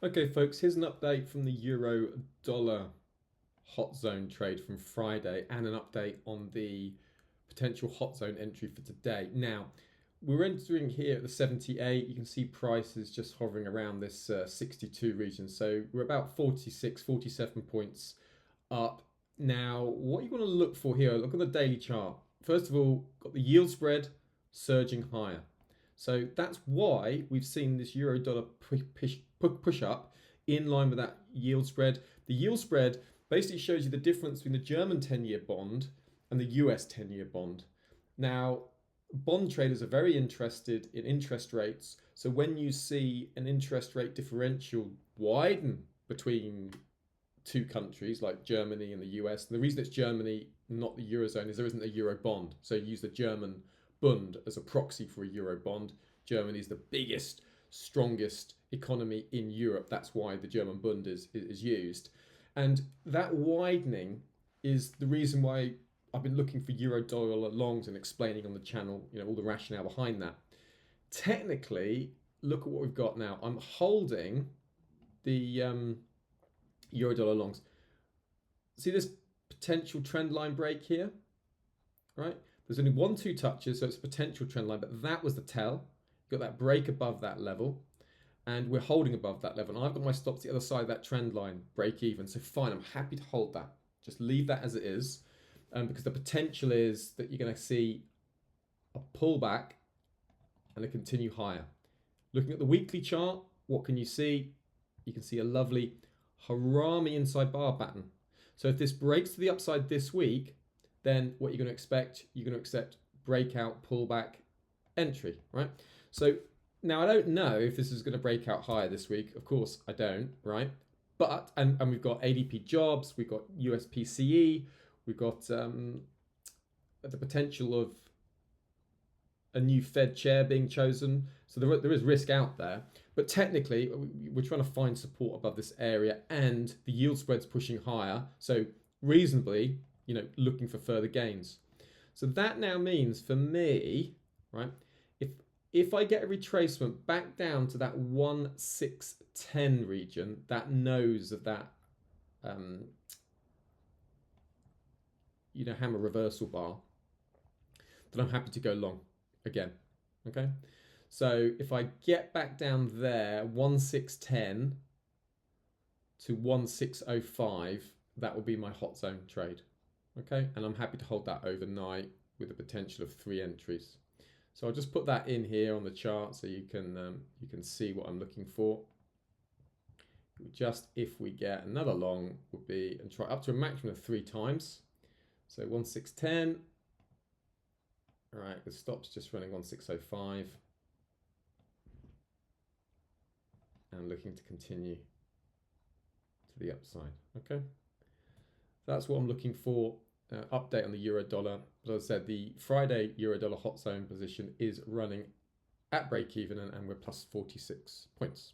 Okay, folks, here's an update from the euro dollar hot zone trade from Friday and an update on the potential hot zone entry for today. Now, we're entering here at the 78. You can see prices just hovering around this 62 region. So we're about 46, 47 points up. Now, what you want to look for here, look at the daily chart. First of all, got the yield spread surging higher. So that's why we've seen this euro dollar push up in line with that yield spread. The yield spread basically shows you the difference between the German 10-year bond and the US 10-year bond. Now, bond traders are very interested in interest rates. So when you see an interest rate differential widen between two countries like Germany and the US, and the reason it's Germany, not the Eurozone, is there isn't a euro bond. So you use the German Bund as a proxy for a euro bond. Germany is the biggest, strongest economy in Europe. That's why the German Bund is used. And that widening is the reason why I've been looking for euro dollar longs and explaining on the channel, all the rationale behind that. Technically, look at what we've got now. I'm holding the euro dollar longs. See this potential trend line break here, right? There's only 1-2 touches, so it's a potential trend line, but that was the tell. You've got that break above that level, and we're holding above that level. And I've got my stops the other side of that trend line, break even. So fine, I'm happy to hold that. Just leave that as it is, because the potential is that you're going to see a pullback and a continue higher. Looking at the weekly chart, what can you see? You can see a lovely Harami inside bar pattern. So if this breaks to the upside this week, then what you're going to expect, breakout, pullback, entry, right? So now I don't know if this is going to break out higher this week. Of course I don't, right? But, and we've got ADP jobs, we've got US PCE, we've got the potential of a new Fed chair being chosen. So there is risk out there. But technically, we're trying to find support above this area, and the yield spread's pushing higher. So reasonably, looking for further gains. So that now means for me, right, if I get a retracement back down to that 1610 region, that nose of that hammer reversal bar, then I'm happy to go long again. Okay, so if I get back down there 1610 to 1605, that will be my hot zone trade. Okay, and I'm happy to hold that overnight with the potential of 3 entries. So I'll just put that in here on the chart so you can see what I'm looking for. Just if we get another long would be, and try up to a maximum of 3 times. So 1610. All right, the stop's just running 1605. And looking to continue to the upside. Okay, that's what I'm looking for. Update on the euro dollar. As I said, the Friday euro dollar hot zone position is running at break even, and we're plus 46 points.